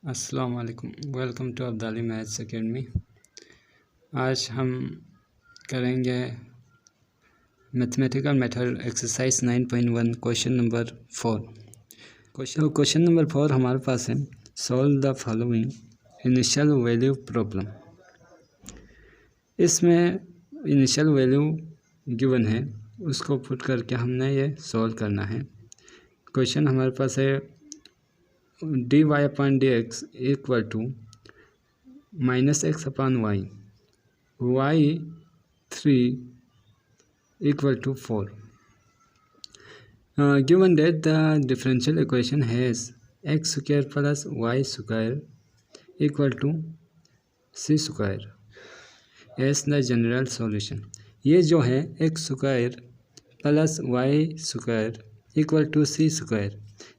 अस्सलाम वालेकुम। Welcome to Abdali maths academy. आज हम करेंगे mathematical method exercise 9.1 question number 4। Question number 4 हमारे पास है, solve the following initial value problem. इसमें इनिशियल वैल्यू गिवन है, उसको पुट करके हमने ये सॉल्व करना है। क्वेश्चन हमारे पास है dy/dx equal to -x/y, y3 equal to 4. Given that the differential equation has x square plus y square equal to c square as the general solution. ये जो है x square plus y square equal to c square,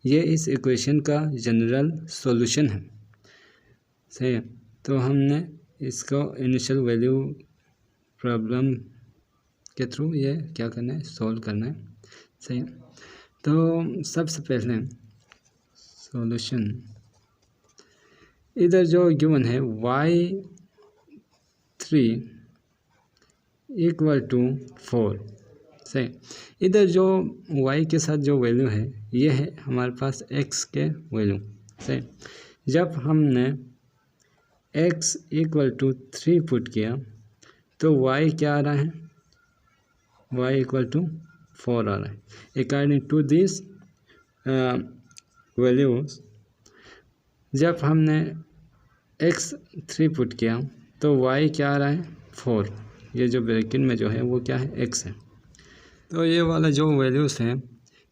ये इस equation का general solution है। सही है, तो हमने इसको इनिशियल वैल्यू प्रॉब्लम के थ्रू ये क्या करना है, सॉल्व करना है। सही है, तो सबसे पहले सॉल्यूशन, इधर जो गिवन है y3 equal to 4। सही, इधर जो y के साथ जो वैल्यू है ये है हमारे पास x के वैल्यू। सही, जब हमने x इक्वल टू 3 पुट किया तो y क्या आ रहा है, y इक्वल टू 4 आ रहा है। अकॉर्डिंग टू दिस वैल्यूज, जब हमने x 3 पुट किया तो y क्या आ रहा है, 4। ये जो ब्रैकेट में जो है वो क्या है, x है। तो ये वाला जो वैल्यूज़ हैं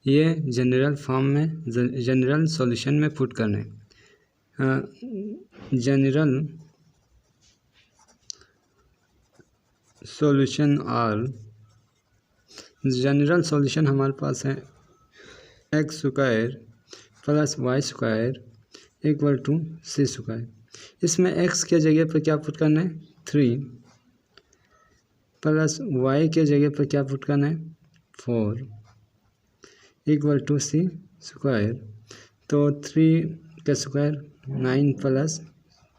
ये जनरल फॉर्म में, जनरल सॉल्यूशन में पुट करना है। जनरल सॉल्यूशन और जनरल सॉल्यूशन हमारे पास है x square plus y square equal to c square. इसमें x के जगह पर क्या पुट करना है, 3 प्लस y के जगह पर क्या पुट करना है, 4 इक्वल टू c स्क्वायर। तो 3 का स्क्वायर 9 प्लस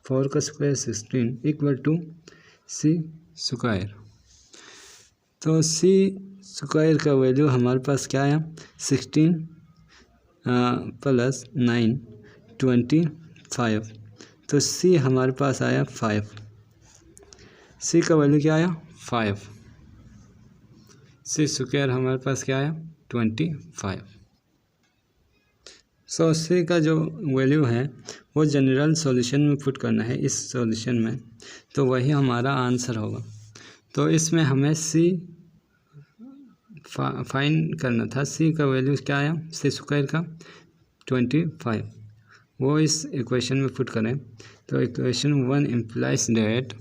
4 का square 16 equal to c square. तो c स्क्वायर का वैल्यू हमारे पास क्या आया, 16 प्लस 9 25। तो c हमारे पास आया 5। c का वैल्यू क्या आया, 5। c स्क्वायर हमारे पास क्या आया, 25। सो c का जो वैल्यू है वो जनरल सॉल्यूशन में पुट करना है इस सॉल्यूशन में, तो वही हमारा आंसर होगा। तो इसमें हमें c फाइंड करना था। c का वैल्यू क्या आया, c स्क्वायर का 25, वो इस इक्वेशन में पुट करें। तो equation 1 implies that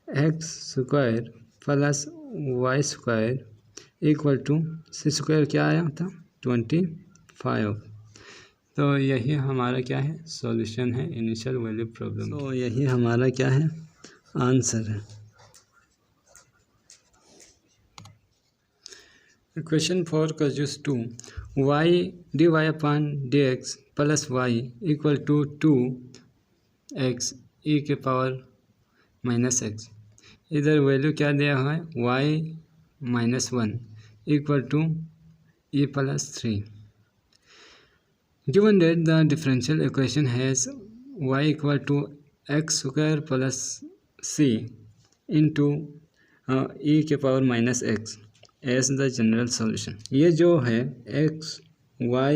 x square plus y square equal to c square क्या आया था, 25। तो यही हमारा क्या है, सॉल्यूशन है इनिशियल वैल्यू प्रॉब्लम। तो यही हमारा क्या है, आंसर है। क्वेश्चन 4 का use to y dy/dx plus y equal to 2x e के पावर -x। इधर वैल्यू क्या दिया हुआ है, y-1 equal to e plus 3। Given that the differential equation has y equal to x square plus c into e के power -x as the general solution। ये जो है x y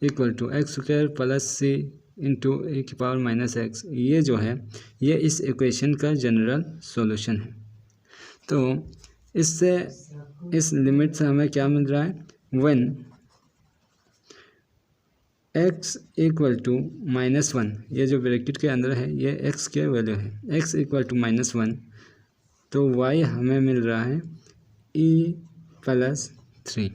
equal to x square plus c into e के power -x, ये जो है ये इस इक्वेशन का जनरल सॉल्यूशन है। तो इससे, इस लिमिट से हमें क्या मिल रहा है, व्हेन x इक्वल टू -1, ये जो ब्रैकेट के अंदर है ये x के वैल्यू है, x इक्वल टू -1, तो y हमें मिल रहा है e प्लस 3।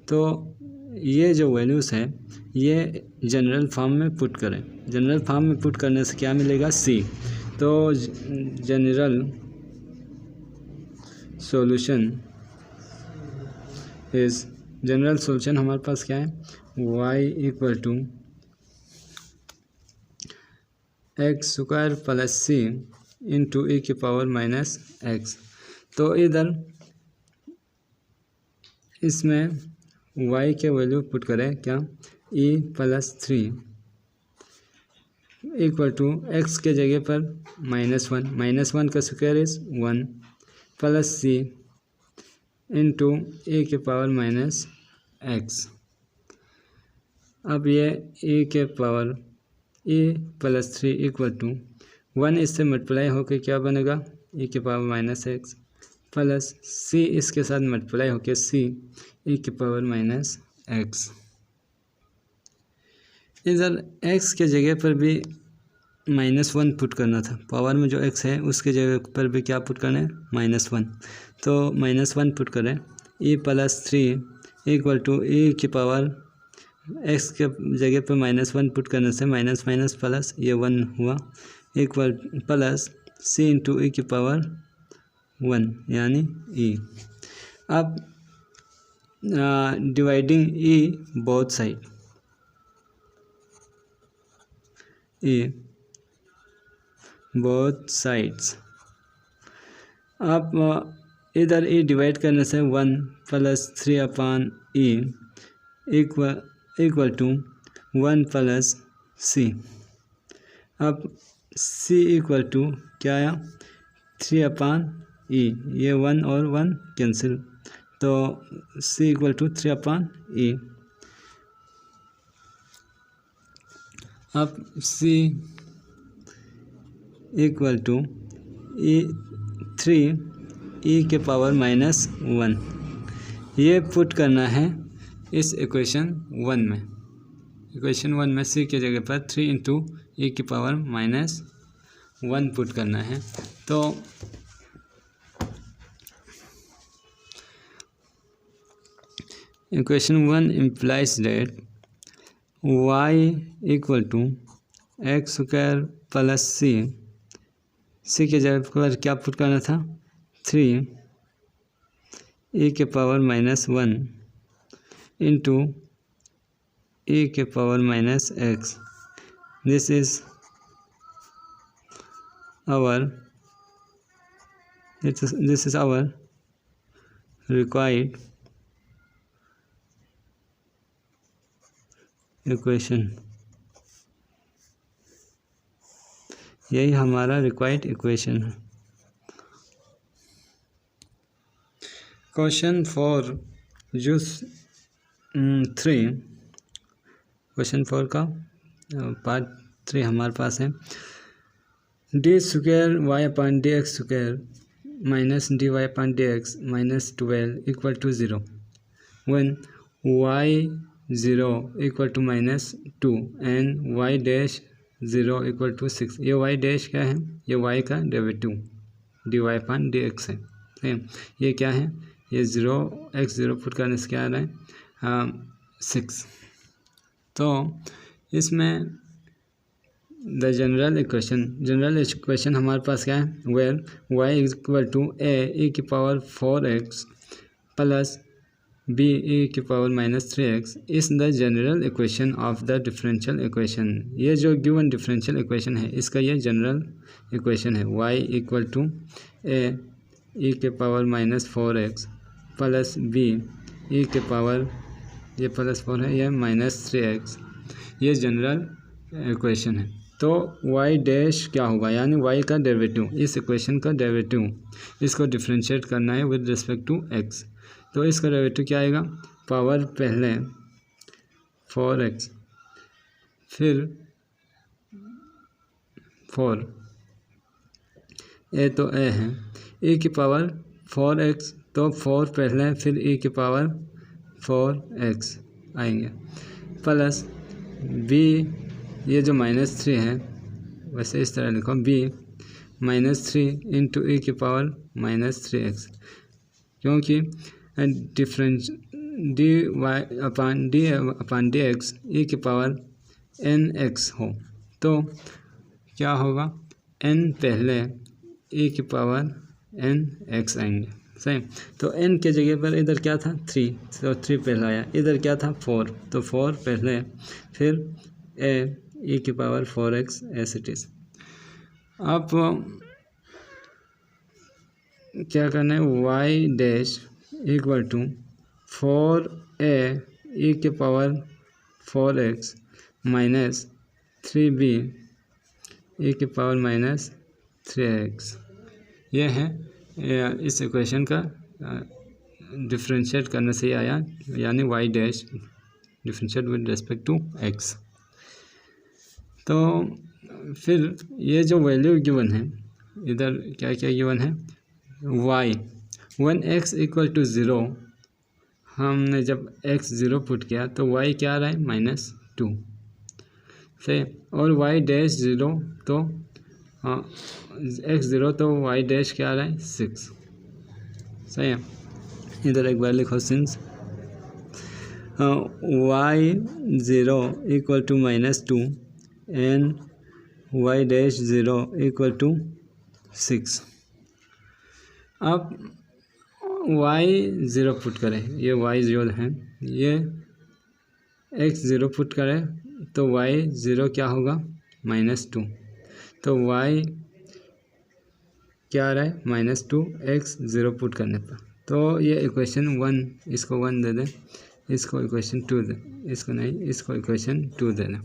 तो ये जो वैल्यूज़ है ये जनरल फॉर्म में पुट करें। जनरल फॉर्म में पुट करने से क्या मिलेगा, c। तो general solution is, general solution हमारे पास क्या है, y equal to x square plus c into e की पावर माइनस एक्स। तो इधर इसमें y के वैल्यू पुट करें क्या, e plus 3 equal to x के जगह पर -1 का square is 1 plus c into a के पावर माइनस एक्स। अब ये e के power e plus 3 equal to 1 इससे मल्टीप्लाई होकर क्या बनेगा, e के power minus x plus c इसके साथ मल्टीप्लाई होकर c e के पावर माइनस एक्स। इधर x के जगह पर भी -1 पुट करना था, पावर में जो x है उसके जगह पर भी क्या पुट करना है, -1। तो -1 पुट करें, e plus 3 equal to e की पावर x के जगह पर -1 पुट करने से माइनस माइनस प्लस ये 1 हुआ equal plus c into e की पावर 1 यानी e। अब dividing e both side, e both sides. अब इधर e डिवाइड करने से 1 plus 3 upon e equal to 1 plus c। अब c इक्वल टू क्या आया, 3 अपॉन e, ये 1 और 1 कैंसिल, तो c equal to 3 upon e। अब c इक्वल टू 3 e के पावर -1, ये पुट करना है इस इक्वेशन 1 में। इक्वेशन 1 में c के जगह पर 3 इंटू e की पावर -1 पुट करना है। तो equation 1 implies that y equal to x square plus c के जगह पर क्या पुट करना था, 3 e के पावर -1 इंटू e के power -x। This is our required equation, यही हमारा रिक्वायर्ड इक्वेशन है। क्वेश्चन 4 जो 3, क्वेश्चन 4 का पार्ट 3 हमारे पास है। D square y upon d x square minus d y upon d x -12 equal to 0 one y 0 equal to -2 and y dash 0 equal to 6। ये y dash क्या है, ये वाई का derivative d y upon d x है, ठीक है। ये क्या है, ये 0 पुट करने से क्या आ रहा है, 6। तो इसमें द जनरल इक्वेशन हमारे पास क्या है, where y equal to a की power 4x plus b e की पावर -3x is the general equation of the differential equation. ये जो गिवन डिफरेंशियल इक्वेशन है इसका ये जनरल इक्वेशन है, y equal to a e के power -4x plus b e के पावर, ये +4 है, ये -3x, ये जनरल इक्वेशन है। तो y डैश क्या होगा, यानी y का डेरिवेटिव, इस इक्वेशन का डेरिवेटिव, इसको डिफरेंशिएट करना है विद रिस्पेक्ट टू x। तो इसका डेरिवेटिव क्या आएगा, पावर पहले 4x फिर 4, ए तो ए है, e की पावर 4x तो 4 पहले फिर e की पावर 4x आएंगे प्लस b, ये जो -3 है वैसे इस तरह लिखो, b -3 इंटू e की पावर -3x, क्योंकि difference d y upon d x e की पावर nx हो तो क्या होगा, n पहले e की पावर nx आएंगे, सही। तो n के जगह पर इधर क्या था 3, तो 3 पहले आया, इधर क्या था 4, तो 4 पहले फिर a e की power 4x as it is, अब क्या करना है, y dash equal to 4a e के power 4x minus 3b e के पावर माइनस 3x। ये है इस इक्वेशन का डिफरेंशिएट करने से ही आया, यानी y dash differentiate with respect to x। तो फिर ये जो वैल्यू गिवन है, इधर क्या क्या गिवन है, y 1x इक्वल टू 0, हमने जब x 0 पुट किया तो y क्या आ रहा है, -2 से, और y डैश 0 तो x 0 तो y डैश क्या आ रहा है, 6। सही है। इधर एक बार लिखो, since y 0 equal to -2 and y dash 0 equal to 6। अब y 0 पुट करें, ये y 0 है, ये x 0 पुट करें तो y 0 क्या होगा, -2, तो y क्या आ रहा है, -2, x 0 पुट करने पर। तो ये इक्वेशन 1, इसको 1 दे दें, इसको इक्वेशन 2 दे, इसको नहीं, इसको इक्वेशन 2 दे दें।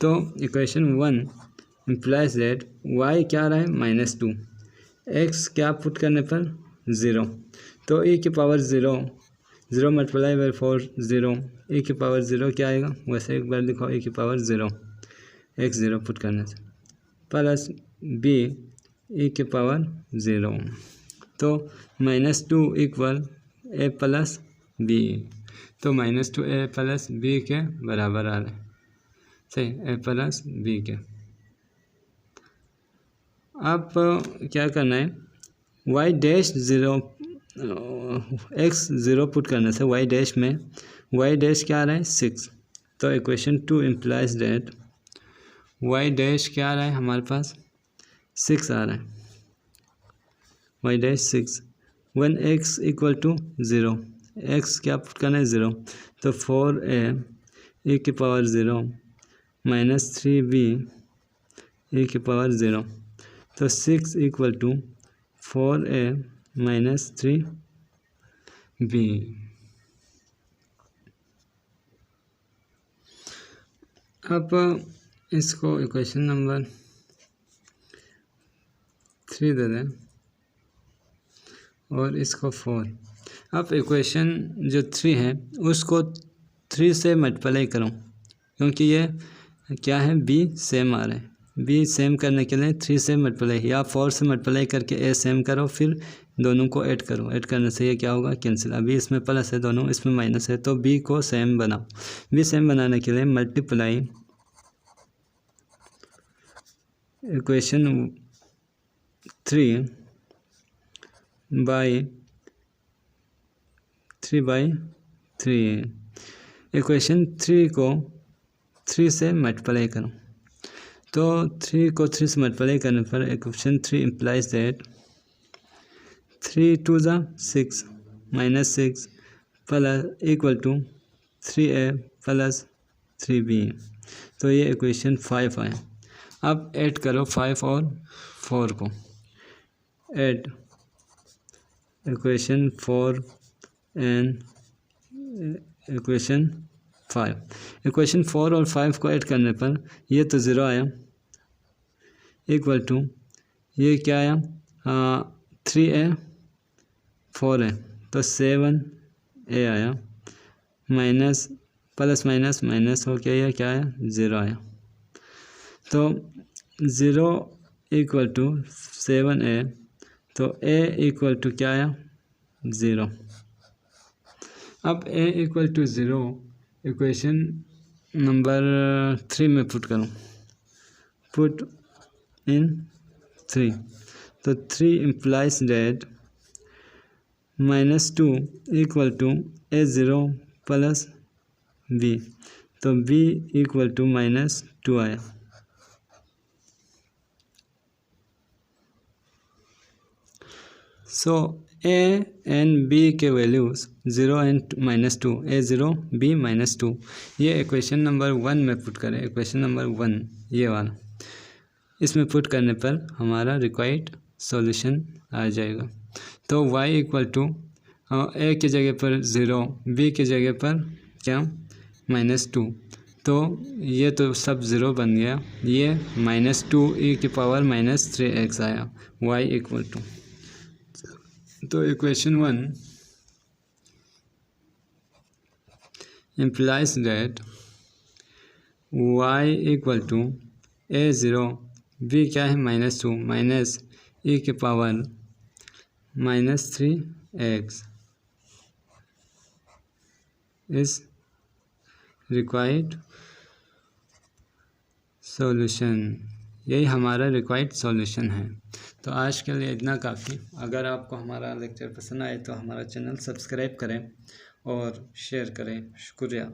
तो इक्वेशन 1 इम्प्लाइज दैट y क्या आ रहा है, -2, x क्या पुट करने पर 0, तो e की पावर 0 मल्टीप्लाई बाई 4 0, e की पावर 0 क्या आएगा, वैसे एक बार लिखो, e की पावर 0 x 0 पुट करने से, प्लस b e के पावर 0, तो -2 इक्वल a प्लस b, तो -2 a प्लस b के बराबर आ रहा है। सही, a प्लस b के। अब क्या करना है, y डैश 0 x 0 पुट करने से y डैश में y डैश क्या आ रहा है, 6, तो equation 2 implies that y dash क्या आ रहा है, हमारे पास 6 आ रहा है, y dash 6, 1x equal to 0, x क्या पुट करना है, 0, तो 4a e की पावर 0 माइनस 3b e की पावर 0, तो 6 equal to 4a minus 3b। अब इसको इक्वेशन नंबर 3 दे दें और इसको 4। अब इक्वेशन जो 3 है उसको 3 से मल्टीप्लाई करो, क्योंकि ये क्या है, b सेम आ रहा है, b सेम करने के लिए 3 से मल्टीप्लाई या 4 से मल्टीप्लाई करके a सेम करो, फिर दोनों को ऐड करो, ऐड करने से ये क्या होगा, कैंसिल। अभी इसमें प्लस है, दोनों इसमें माइनस है, तो b को सेम बनाओ। b सेम बनाने के लिए मल्टीप्लाई इक्वेशन 3 बाई 3/3, इक्वेशन 3 को 3 से मल्टीप्लाई करो, तो 3 को 3 से मल्टीप्लाई करने पर equation 3 implies that 3 2 6 minus 6 plus equal to 3a plus 3b, तो ये इक्वेशन 5 है। अब ऐड करो 5 और 4 को, add equation 4 and equation 5, equation 4 और 5 को ऐड करने पर ये तो 0 आया, इक्वल टू ये क्या आया, 3a 4a, तो 7a आया, माइनस प्लस माइनस माइनस हो गया, क्या आया, 0 आया, तो 0 इक्वल टू 7a, तो a इक्वल टू क्या आया, 0। अब a equal to 0 equation number 3 में पुट करूँ, पुट इन 3, तो 3 implies that -2 equal to a0 plus b, तो b इक्वल टू -2 आया। सो a एंड b के वैल्यूज़ 0 एंड -2, a0 b -2, ये इक्वेशन नंबर 1 में पुट करें, इक्वेशन नंबर 1 ये वाला। इसमें पुट करने पर हमारा रिक्वायर्ड सॉल्यूशन आ जाएगा। तो y इक्वल टू ए की जगह पर 0, b की जगह पर क्या -2, तो ये तो सब 0 बन गया, ये -2e⁻³ आया y इक्वल टू। तो equation 1 implies that y equal to a0, b क्या है -2 e⁻³ इज रिक्वायर्ड सॉल्यूशन। यही हमारा रिक्वायर्ड सॉल्यूशन है। तो आज के लिए इतना काफ़ी। अगर आपको हमारा लेक्चर पसंद आए तो हमारा चैनल सब्सक्राइब करें और शेयर करें। शुक्रिया।